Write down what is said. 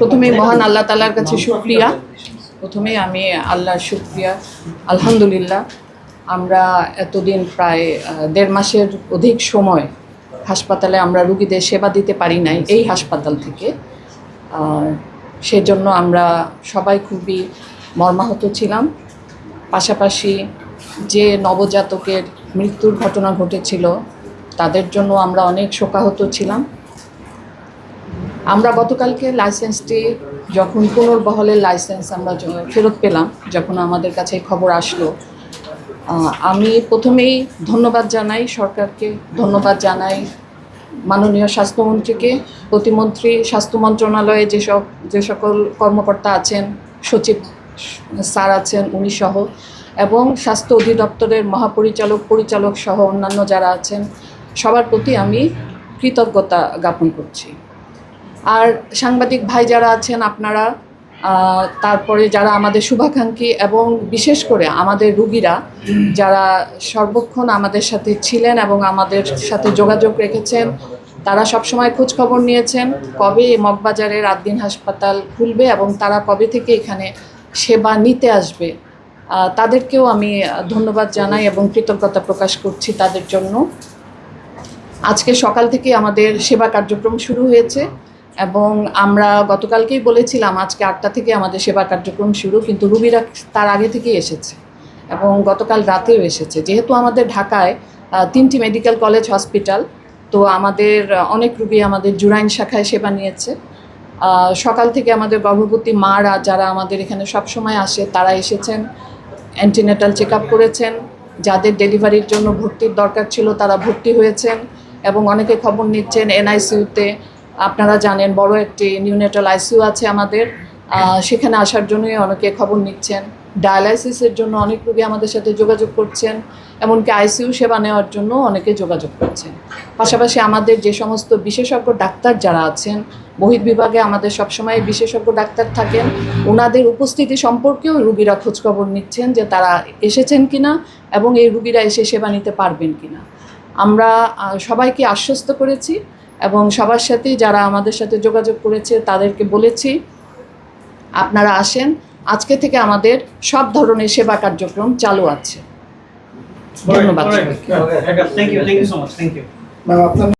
প্রথমেই মহান আল্লাহ তাআলার কাছে শুকরিয়া। প্রথমেই আমি আল্লাহর শুকরিয়া, আলহামদুলিল্লাহ আমরা এতদিন প্রায় ১.৫ মাসের অধিক সময় হাসপাতালে আমরা রুগীদের সেবা দিতে পারি নাই এই হাসপাতাল থেকে। সেজন্য আমরা সবাই খুবই মর্মাহত ছিলাম। পাশাপাশি যে নবজাতকের মৃত্যুর ঘটনা ঘটেছিল তাদের জন্য আমরা অনেক শোকাহত ছিলাম। আমরা গতকালকে লাইসেন্সটি যখন পুনর্বহলের লাইসেন্স আমরা ফেরত পেলাম, যখন আমাদের কাছে খবর আসলো, আমি প্রথমেই ধন্যবাদ জানাই সরকারকে, ধন্যবাদ জানাই মাননীয় স্বাস্থ্যমন্ত্রীকে, প্রতিমন্ত্রী, স্বাস্থ্য মন্ত্রণালয়ে যে সকল কর্মকর্তা আছেন, সচিব স্যার আছেন উনি সহ, এবং স্বাস্থ্য অধিদপ্তরের মহাপরিচালক, পরিচালক সহ অন্যান্য যারা আছেন সবার প্রতি আমি কৃতজ্ঞতা জ্ঞাপন করছি। আর সাংবাদিক ভাই যারা আছেন আপনারা, তারপরে যারা আমাদের শুভাকাঙ্ক্ষী এবং বিশেষ করে আমাদের রুগীরা যারা সর্বক্ষণ আমাদের সাথে ছিলেন এবং আমাদের সাথে যোগাযোগ রেখেছেন, তারা সবসময় খোঁজখবর নিয়েছেন কবে মগবাজারের আদ্দিন হাসপাতাল খুলবে এবং তারা কবে থেকে এখানে সেবা নিতে আসবে, তাদেরকেও আমি ধন্যবাদ জানাই এবং কৃতজ্ঞতা প্রকাশ করছি তাদের জন্য। আজকে সকাল থেকে আমাদের সেবা কার্যক্রম শুরু হয়েছে এবং আমরা গতকালকেই বলেছিলাম আজকে 8টা থেকে আমাদের সেবা কার্যক্রম শুরু, কিন্তু রুগীরা তার আগে থেকেই এসেছে এবং গতকাল রাতেও এসেছে। যেহেতু আমাদের ঢাকায় 3টি মেডিকেল কলেজ হসপিটাল, তো আমাদের অনেক রুগী আমাদের জুরাইন শাখায় সেবা নিয়েছে। সকাল থেকে আমাদের গর্ভবতী মারা যারা আমাদের এখানে সবসময় আসে তারা এসেছেন, অ্যান্টিনেটাল চেক আপ করেছেন, যাদের ডেলিভারির জন্য ভর্তির দরকার ছিল তারা ভর্তি হয়েছেন এবং অনেকে খবর নিচ্ছেন এনআইসিউতে। আপনারা জানেন বড় একটি নিউনেটাল আইসিইউ আছে আমাদের, সেখানে আসার জন্যই অনেকে খবর নিচ্ছেন। ডায়ালাইসিসের জন্য অনেক রোগী আমাদের সাথে যোগাযোগ করছেন, এমনকি আইসিইউ সেবা নেওয়ার জন্য অনেকে যোগাযোগ করছেন। পাশাপাশি আমাদের যে সমস্ত বিশেষজ্ঞ ডাক্তার যারা আছেন, বহির্বিভাগে আমাদের সবসময় বিশেষজ্ঞ ডাক্তার থাকেন, ওনাদের উপস্থিতি সম্পর্কেও রুগীরা খোঁজখবর নিচ্ছেন যে তারা এসেছেন কিনা এবং এই রুগীরা এসে সেবা নিতে পারবেন কিনা। আমরা সবাইকে আশ্বস্ত করেছি এবং সবার সাথেই যারা আমাদের সাথে যোগাযোগ করেছে তাদেরকে বলেছি আপনারা আসেন, আজকে থেকে আমাদের সব ধরনের সেবা কার্যক্রম চালু আছে। ধন্যবাদ। Thank you so much. Thank you.